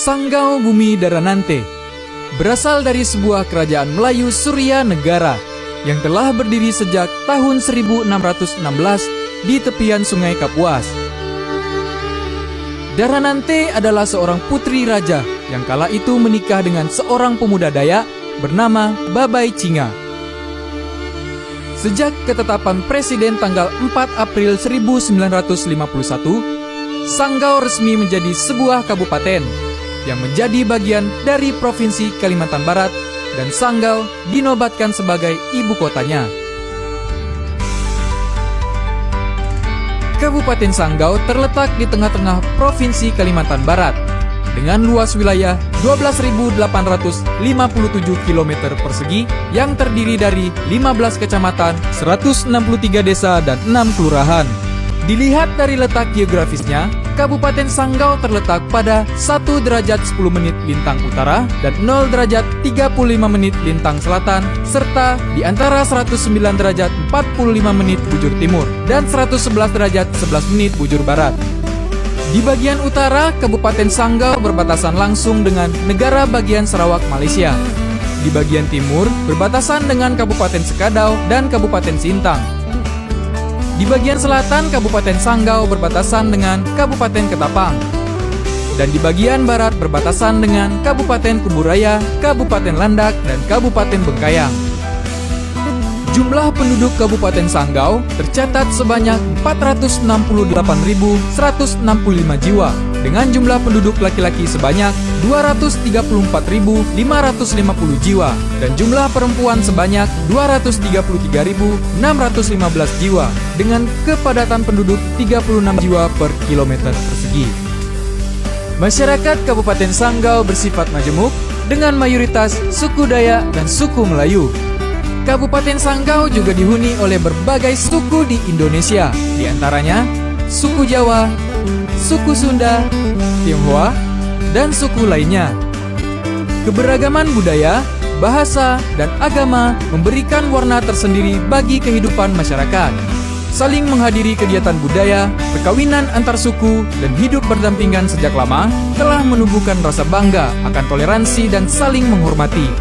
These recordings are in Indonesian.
Sanggau Bumi Daranante berasal dari sebuah kerajaan Melayu Surya Negara yang telah berdiri sejak tahun 1616 di tepian Sungai Kapuas. Daranante adalah seorang putri raja yang kala itu menikah dengan seorang pemuda Dayak bernama Babai Cinga. Sejak ketetapan Presiden tanggal 4 April 1951, Sanggau resmi menjadi sebuah kabupaten yang menjadi bagian dari Provinsi Kalimantan Barat dan Sanggau dinobatkan sebagai ibu kotanya. Kabupaten Sanggau terletak di tengah-tengah Provinsi Kalimantan Barat dengan luas wilayah 12.857 km persegi yang terdiri dari 15 kecamatan, 163 desa, dan 6 kelurahan. Dilihat dari letak geografisnya, Kabupaten Sanggau terletak pada 1 derajat 10 menit lintang utara dan 0 derajat 35 menit lintang selatan, serta di antara 109 derajat 45 menit bujur timur dan 111 derajat 11 menit bujur barat. Di bagian utara, Kabupaten Sanggau berbatasan langsung dengan negara bagian Sarawak, Malaysia. Di bagian timur, berbatasan dengan Kabupaten Sekadau dan Kabupaten Sintang. Di bagian selatan, Kabupaten Sanggau berbatasan dengan Kabupaten Ketapang. Dan di bagian barat berbatasan dengan Kabupaten Kuburaya, Kabupaten Landak, dan Kabupaten Bengkayang. Jumlah penduduk Kabupaten Sanggau tercatat sebanyak 468.165 jiwa, dengan jumlah penduduk laki-laki sebanyak 234.550 jiwa dan jumlah perempuan sebanyak 233.615 jiwa dengan kepadatan penduduk 36 jiwa per kilometer persegi. Masyarakat Kabupaten Sanggau bersifat majemuk dengan mayoritas suku Dayak dan suku Melayu. Kabupaten Sanggau juga dihuni oleh berbagai suku di Indonesia, di antaranya suku Jawa, suku Sunda, Tionghoa, dan suku lainnya. Keberagaman budaya, bahasa, dan agama memberikan warna tersendiri bagi kehidupan masyarakat. Saling menghadiri kegiatan budaya, perkawinan antar suku, dan hidup berdampingan sejak lama telah menumbuhkan rasa bangga akan toleransi dan saling menghormati.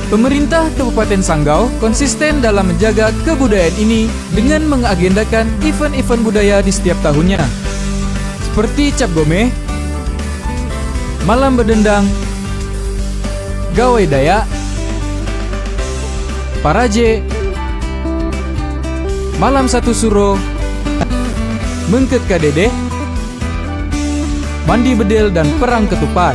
Pemerintah Kabupaten Sanggau konsisten dalam menjaga kebudayaan ini dengan mengagendakan event-event budaya di setiap tahunnya, seperti Cap Gomeh, Malam Berdendang, Gawai Dayak, Paraje, Malam Satu Suro, Mengket Kadedeh, Mandi Bedil, dan Perang Ketupat.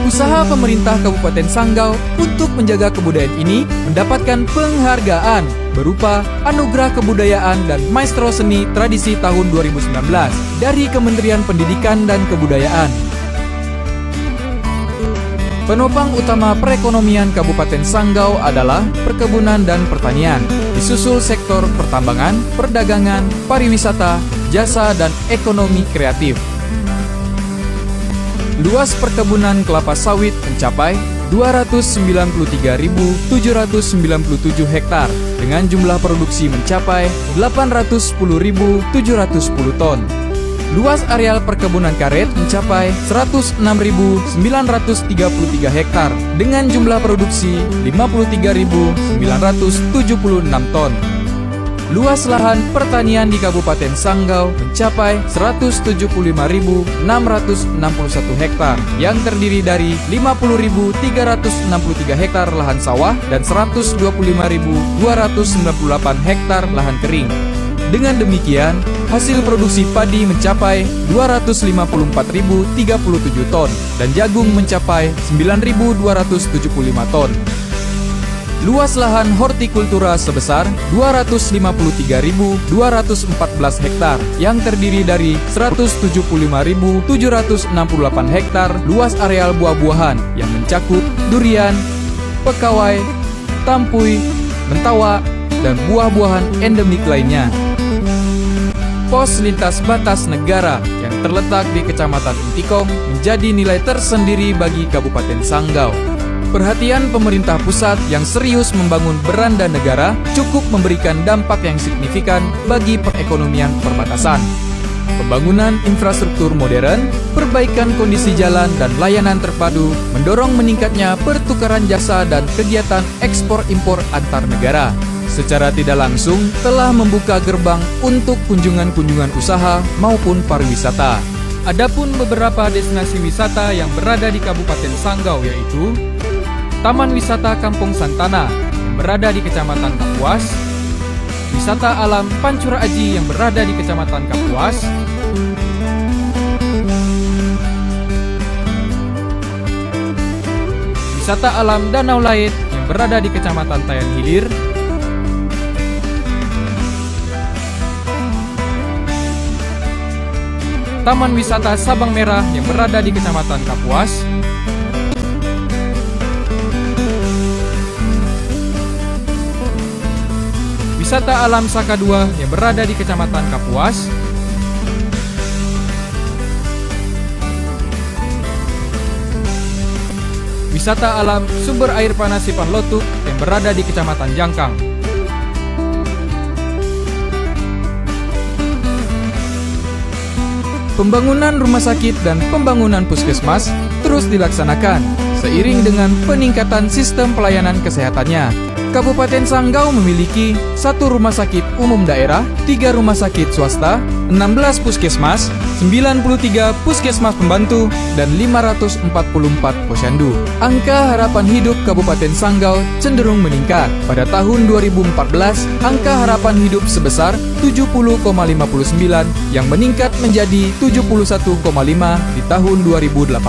Usaha pemerintah Kabupaten Sanggau untuk menjaga kebudayaan ini mendapatkan penghargaan berupa Anugerah Kebudayaan dan Maestro Seni Tradisi tahun 2019 dari Kementerian Pendidikan dan Kebudayaan. Penopang utama perekonomian Kabupaten Sanggau adalah perkebunan dan pertanian, disusul sektor pertambangan, perdagangan, pariwisata, jasa, dan ekonomi kreatif. Luas perkebunan kelapa sawit mencapai 293.797 hektar dengan jumlah produksi mencapai 810.710 ton. Luas areal perkebunan karet mencapai 106.933 hektar dengan jumlah produksi 53.976 ton. Luas lahan pertanian di Kabupaten Sanggau mencapai 175.661 hektar yang terdiri dari 50.363 hektar lahan sawah dan 125.298 hektar lahan kering. Dengan demikian, hasil produksi padi mencapai 254.037 ton dan jagung mencapai 9.275 ton. Luas lahan hortikultura sebesar 253.214 hektar yang terdiri dari 175.768 hektar luas areal buah-buahan yang mencakup durian, pekawai, tampuy, mentawa, dan buah-buahan endemik lainnya. Pos lintas batas negara yang terletak di Kecamatan Intikong menjadi nilai tersendiri bagi Kabupaten Sanggau. Perhatian pemerintah pusat yang serius membangun beranda negara cukup memberikan dampak yang signifikan bagi perekonomian perbatasan. Pembangunan infrastruktur modern, perbaikan kondisi jalan dan layanan terpadu mendorong meningkatnya pertukaran jasa dan kegiatan ekspor-impor antar negara. Secara tidak langsung telah membuka gerbang untuk kunjungan-kunjungan usaha maupun pariwisata. Adapun beberapa destinasi wisata yang berada di Kabupaten Sanggau yaitu Taman Wisata Kampung Santana yang berada di Kecamatan Kapuas, Wisata Alam Pancur Aji yang berada di Kecamatan Kapuas, Wisata Alam Danau Lait yang berada di Kecamatan Tayan Hilir, Taman Wisata Sabang Merah yang berada di Kecamatan Kapuas, Wisata Alam Saka II yang berada di Kecamatan Kapuas, Wisata Alam Sumber Air Panas Sipan Lotuk yang berada di Kecamatan Jangkang. Pembangunan rumah sakit dan pembangunan puskesmas terus dilaksanakan seiring dengan peningkatan sistem pelayanan kesehatannya. Kabupaten Sanggau memiliki 1 rumah sakit umum daerah, 3 rumah sakit swasta, 16 puskesmas, 93 puskesmas pembantu, dan 544 posyandu. Angka harapan hidup Kabupaten Sanggau cenderung meningkat. Pada tahun 2014, angka harapan hidup sebesar 70,59 yang meningkat menjadi 71,5 di tahun 2018.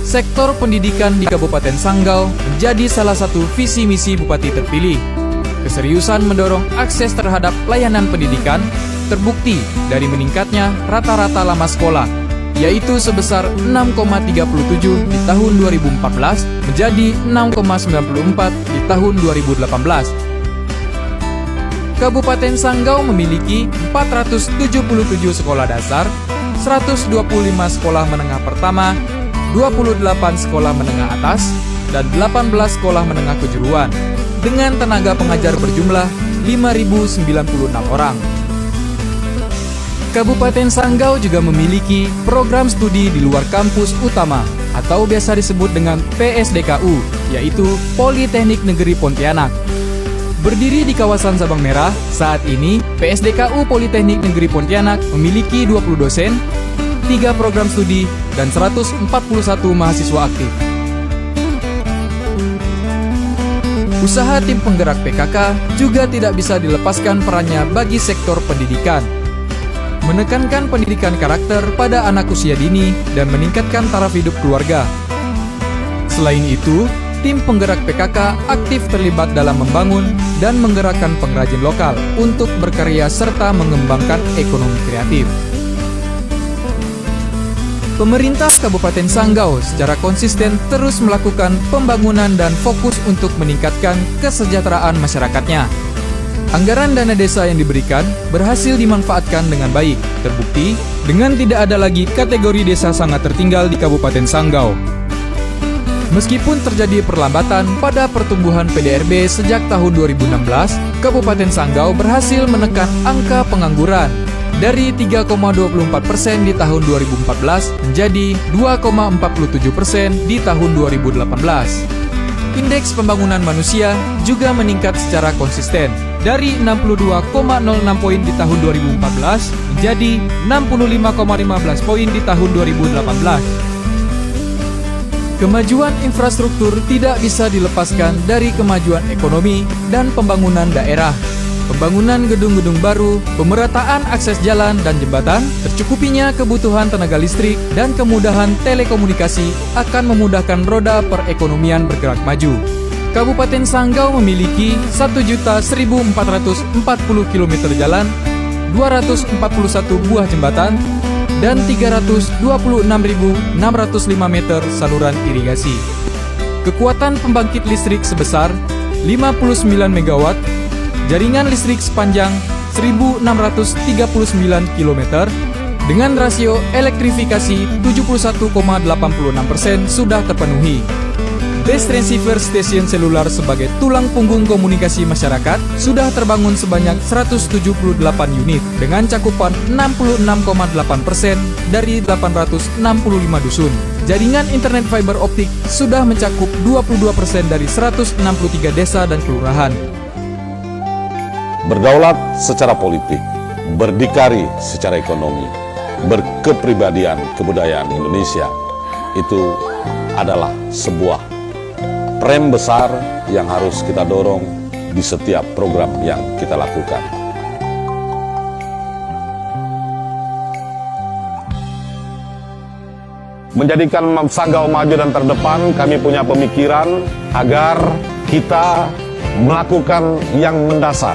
Sektor pendidikan di Kabupaten Sanggau menjadi salah satu visi misi Bupati terpilih. Keseriusan mendorong akses terhadap layanan pendidikan terbukti dari meningkatnya rata-rata lama sekolah, yaitu sebesar 6,37 di tahun 2014 menjadi 6,94 di tahun 2018. Kabupaten Sanggau memiliki 477 sekolah dasar, 125 sekolah menengah pertama, 28 sekolah menengah atas, dan 18 sekolah menengah kejuruan, dengan tenaga pengajar berjumlah 5.096 orang. Kabupaten Sanggau juga memiliki program studi di luar kampus utama, atau biasa disebut dengan PSDKU, yaitu Politeknik Negeri Pontianak. Berdiri di kawasan Sabang Merah, saat ini PSDKU Politeknik Negeri Pontianak memiliki 20 dosen, 3 program studi, dan 141 mahasiswa aktif. Usaha tim penggerak PKK juga tidak bisa dilepaskan perannya bagi sektor pendidikan. Menekankan pendidikan karakter pada anak usia dini dan meningkatkan taraf hidup keluarga. Selain itu, tim penggerak PKK aktif terlibat dalam membangun dan menggerakkan pengrajin lokal untuk berkarya serta mengembangkan ekonomi kreatif. Pemerintah Kabupaten Sanggau secara konsisten terus melakukan pembangunan dan fokus untuk meningkatkan kesejahteraan masyarakatnya. Anggaran dana desa yang diberikan berhasil dimanfaatkan dengan baik, terbukti dengan tidak ada lagi kategori desa sangat tertinggal di Kabupaten Sanggau. Meskipun terjadi perlambatan pada pertumbuhan PDRB sejak tahun 2016, Kabupaten Sanggau berhasil menekan angka pengangguran dari 3,24% di tahun 2014 menjadi 2,47% di tahun 2018. Indeks pembangunan manusia juga meningkat secara konsisten dari 62,06 poin di tahun 2014 menjadi 65,15 poin di tahun 2018. Kemajuan infrastruktur tidak bisa dilepaskan dari kemajuan ekonomi dan pembangunan daerah. Pembangunan gedung-gedung baru, pemerataan akses jalan dan jembatan, tercukupinya kebutuhan tenaga listrik, dan kemudahan telekomunikasi akan memudahkan roda perekonomian bergerak maju. Kabupaten Sanggau memiliki 1.1.440 km jalan, 241 buah jembatan, dan 326.605 meter saluran irigasi. Kekuatan pembangkit listrik sebesar 59 MW, jaringan listrik sepanjang 1.639 km dengan rasio elektrifikasi 71,86% sudah terpenuhi. Base transceiver stasiun seluler sebagai tulang punggung komunikasi masyarakat sudah terbangun sebanyak 178 unit dengan cakupan 66,8% dari 865 dusun. Jaringan internet fiber optik sudah mencakup 22% dari 163 desa dan kelurahan. Berdaulat secara politik, berdikari secara ekonomi, berkepribadian kebudayaan Indonesia, itu adalah sebuah prem besar yang harus kita dorong di setiap program yang kita lakukan. Menjadikan Sanggau maju dan terdepan, kami punya pemikiran agar kita melakukan yang mendasar.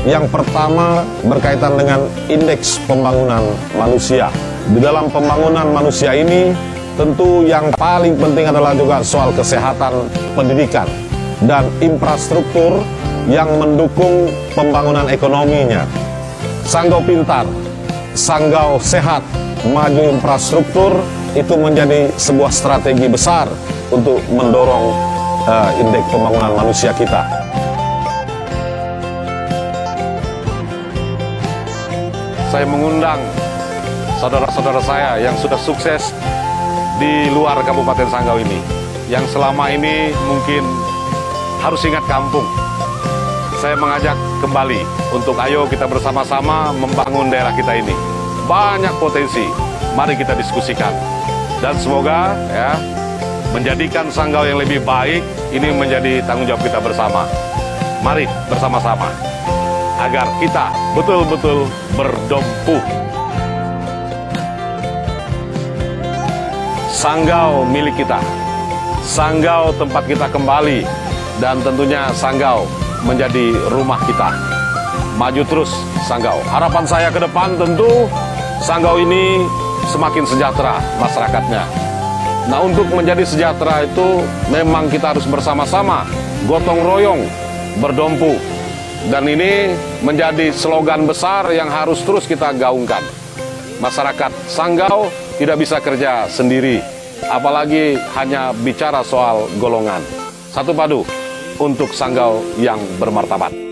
Yang pertama berkaitan dengan indeks pembangunan manusia. Di dalam pembangunan manusia ini, tentu yang paling penting adalah juga soal kesehatan, pendidikan, dan infrastruktur yang mendukung pembangunan ekonominya. Sanggau pintar, Sanggau sehat, maju infrastruktur, itu menjadi sebuah strategi besar untuk mendorong indeks pembangunan manusia kita. Saya mengundang saudara-saudara saya yang sudah sukses di luar Kabupaten Sanggau ini, yang selama ini mungkin harus ingat kampung. Saya mengajak kembali untuk ayo kita bersama-sama membangun daerah kita ini. Banyak potensi, mari kita diskusikan. Dan semoga ya menjadikan Sanggau yang lebih baik ini menjadi tanggung jawab kita bersama. Mari bersama-sama agar kita betul-betul berdompu. Sanggau milik kita, Sanggau tempat kita kembali, dan tentunya Sanggau menjadi rumah kita. Maju terus Sanggau. Harapan saya ke depan tentu Sanggau ini semakin sejahtera masyarakatnya. Nah, untuk menjadi sejahtera itu memang kita harus bersama-sama, gotong royong, berdompu. Dan ini menjadi slogan besar yang harus terus kita gaungkan. Masyarakat Sanggau tidak bisa kerja sendiri, apalagi hanya bicara soal golongan. Satu padu untuk Sanggau yang bermartabat.